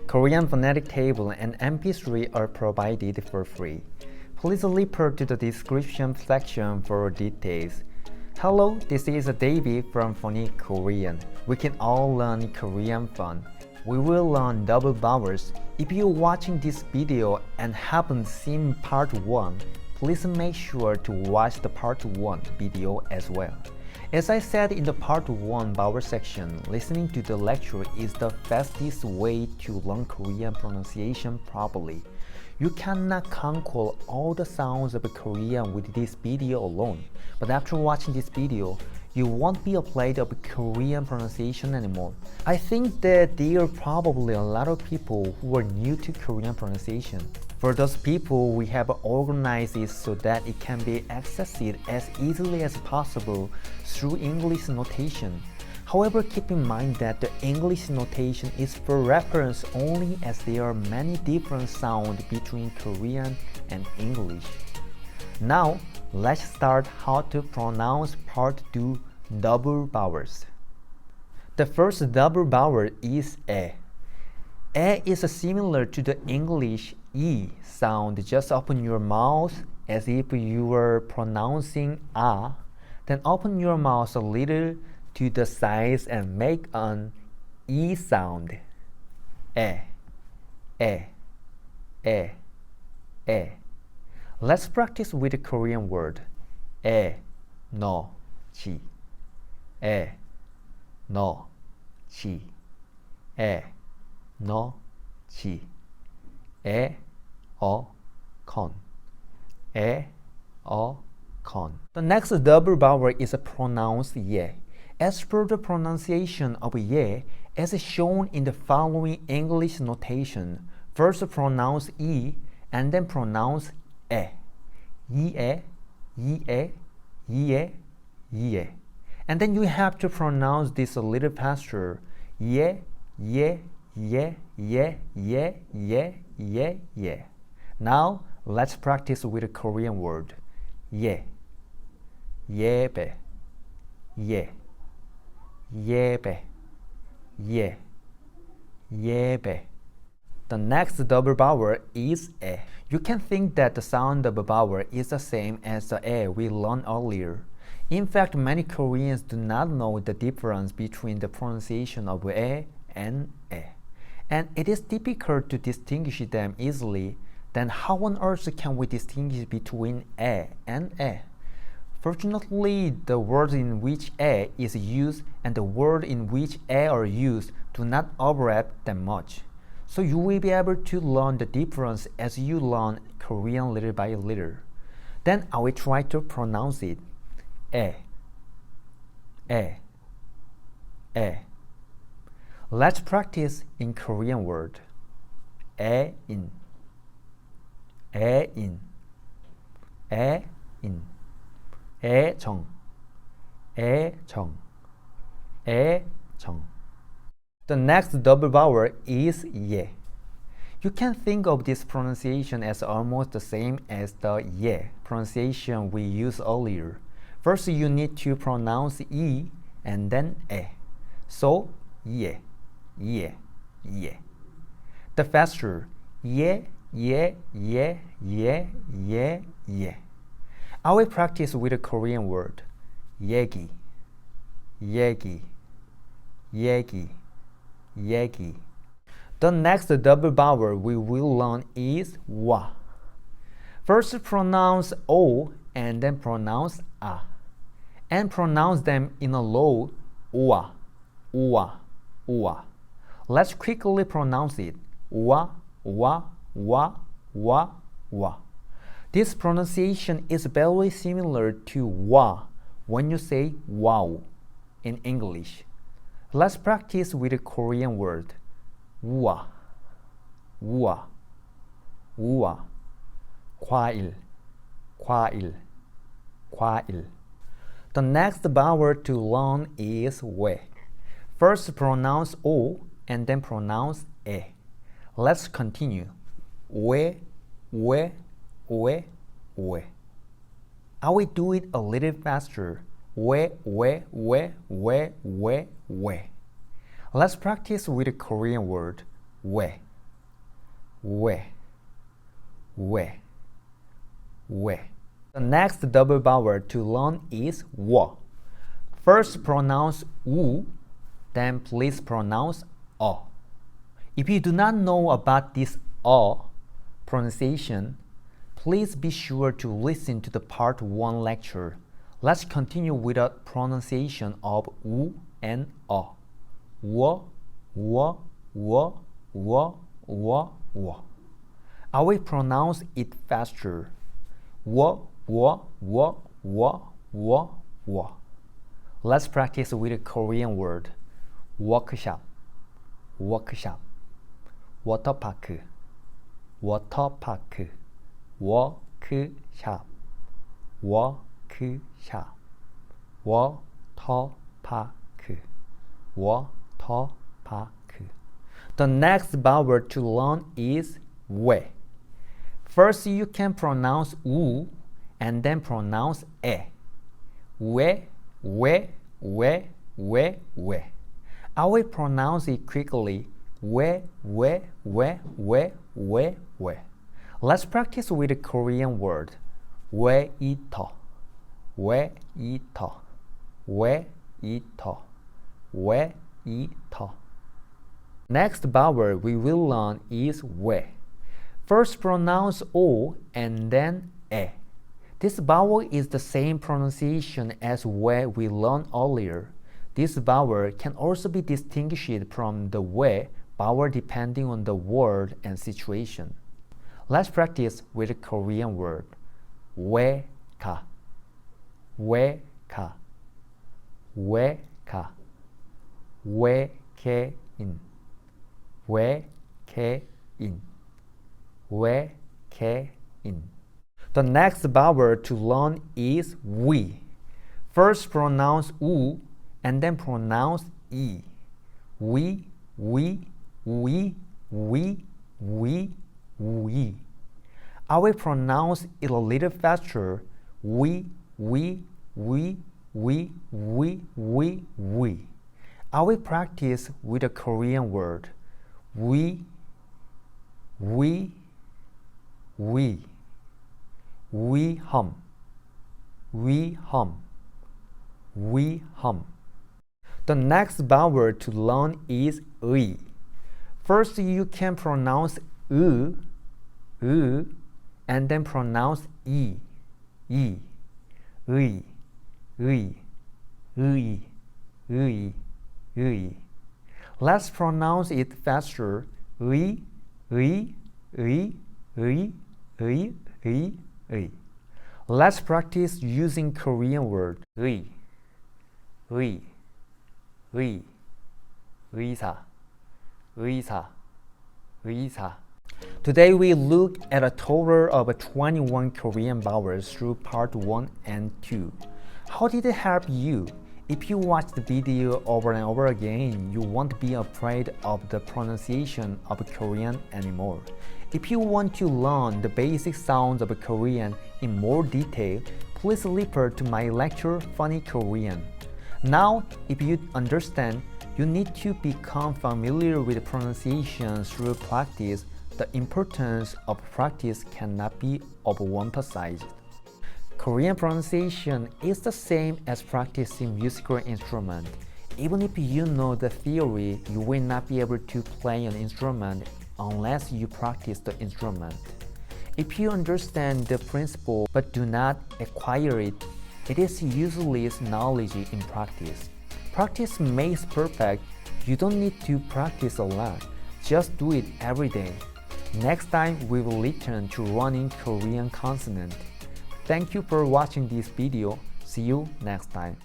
Korean phonetic table and MP3 are provided for free. Please refer to the description section for details. Hello, this is David from Phonic Korean. We can all learn Korean fun. We will learn double vowels. If you're watching this video and haven't seen part 1, please make sure to watch the part 1 video as well. As I said in the part 1 vowel section, listening to the lecture is the fastest way to learn Korean pronunciation properly. You cannot conquer all the sounds of Korean with this video alone, but after watching this video, you won't be afraid of Korean pronunciation anymore. I think that there are probably a lot of people who are new to Korean pronunciation. For those people, we have organized it so that it can be accessed as easily as possible through English notation. However, keep in mind that the English notation is for reference only, as there are many different sounds between Korean and English. Now, let's start how to pronounce part 2 double vowels. The first double vowel is A. A is similar to the English E sound. Just open your mouth as if you were pronouncing A. Then open your mouth a little to the sides and make an E sound. A, A, A, A. Let's practice with the Korean word. E, no, chi. E, no, chi. E, no, chi. E, o, con. E, o, con. The next double vowel is pronounced ye. As per the pronunciation of ye, as shown in the following English notation, first pronounce e and then pronounce e. Ye, ye, ye, ye. And then you have to pronounce this a little faster. Ye, ye, ye, ye, ye, ye, ye, ye. Now, let's practice with a Korean word. Ye, yebe, ye, yebe, ye, yebe. The next double vowel is e. You can think that the sound of a vowel is the same as the e we learned earlier. In fact, many Koreans do not know the difference between the pronunciation of e and e. And it is difficult to distinguish them easily. Then how on earth can we distinguish between e and e? Fortunately, the words in which e is used and the word in which e are used do not overlap that much. So you will be able to learn the difference as you learn Korean little by little. Then I will try to pronounce it. E, e, e. Let's practice in Korean word. E in, e in, e in. 애정, 애정, 애정. The next double vowel is ye. You can think of this pronunciation as almost the same as the ye pronunciation we used earlier. First, you need to pronounce e and then e. So, ye, ye, ye. The faster, ye, ye, ye, ye, ye, ye. I will practice with a Korean word. 얘기, 얘기, 얘기, 얘기. The next double vowel we will learn is wa. First pronounce o and then pronounce a. And pronounce them in a low ua, ua, ua. Let's quickly pronounce it. Wa, wa, wa, wa, wa. This pronunciation is very similar to wa when you say wow in English. Let's practice with a Korean word. 우아, 우아, 우아. 과일, 과일, 과일. The next vowel to learn is we. First pronounce o and then pronounce e. Let's continue. We, we, we, we. I will do it a little faster. We, we, we, we, we, we. Let's practice with a Korean word. We. we, we, we. The next double vowel to learn is wo. First pronounce u, then please pronounce o. If you do not know about this o pronunciation, please be sure to listen to the part 1 lecture. Let's continue with the pronunciation of u and o. Wo, wo, wo, wo, wo, wo. I will pronounce it faster. Wo, wo, wo, wo, wo, wo. Let's practice with a Korean word. Workshop, workshop. Water park, water park. Workshop, workshop. Water park, water park. The next vowel to learn is we. First, you can pronounce u and then pronounce e. We, we, we, we, we. I will pronounce it quickly. We, we, we, we, we, we. Let's practice with the Korean word. Waiter, waiter, waiter, waiter. Next vowel we will learn is we. First pronounce o and then e. This vowel is the same pronunciation as we learned earlier. This vowel can also be distinguished from the we vowel depending on the word and situation. Let's practice with the Korean word. Weka, weka, weka, wekein, wekein, wekein. The next vowel to learn is we. First pronounce u and then pronounce e. We, we, we, we, we, we. I will pronounce it a little faster. We, we, we, we, we, we, we. I will practice with a Korean word. We, we hum, we hum, we hum. The next vowel to learn is e. First, you can pronounce and then pronounce e, e, e, e, e, e, e. Let's pronounce it faster. E, e, e, e, e, e, e. Let's practice using Korean word. E, e, e, 의사, 의사, 의사. Today we look at a total of 21 Korean vowels through part 1 and 2. How did it help you? If you watch the video over and over again, you won't be afraid of the pronunciation of Korean anymore. If you want to learn the basic sounds of Korean in more detail, please refer to my lecture, Funny Korean. Now, if you understand, you need to become familiar with pronunciation through practice. The importance of practice cannot be overemphasized. Korean pronunciation is the same as practicing musical instrument. Even if you know the theory, you will not be able to play an instrument unless you practice the instrument. If you understand the principle but do not acquire it, it is useless knowledge in practice. Practice makes perfect. You don't need to practice a lot. Just do it every day. Next time, we will return to learning Korean consonant. Thank you for watching this video. See you next time.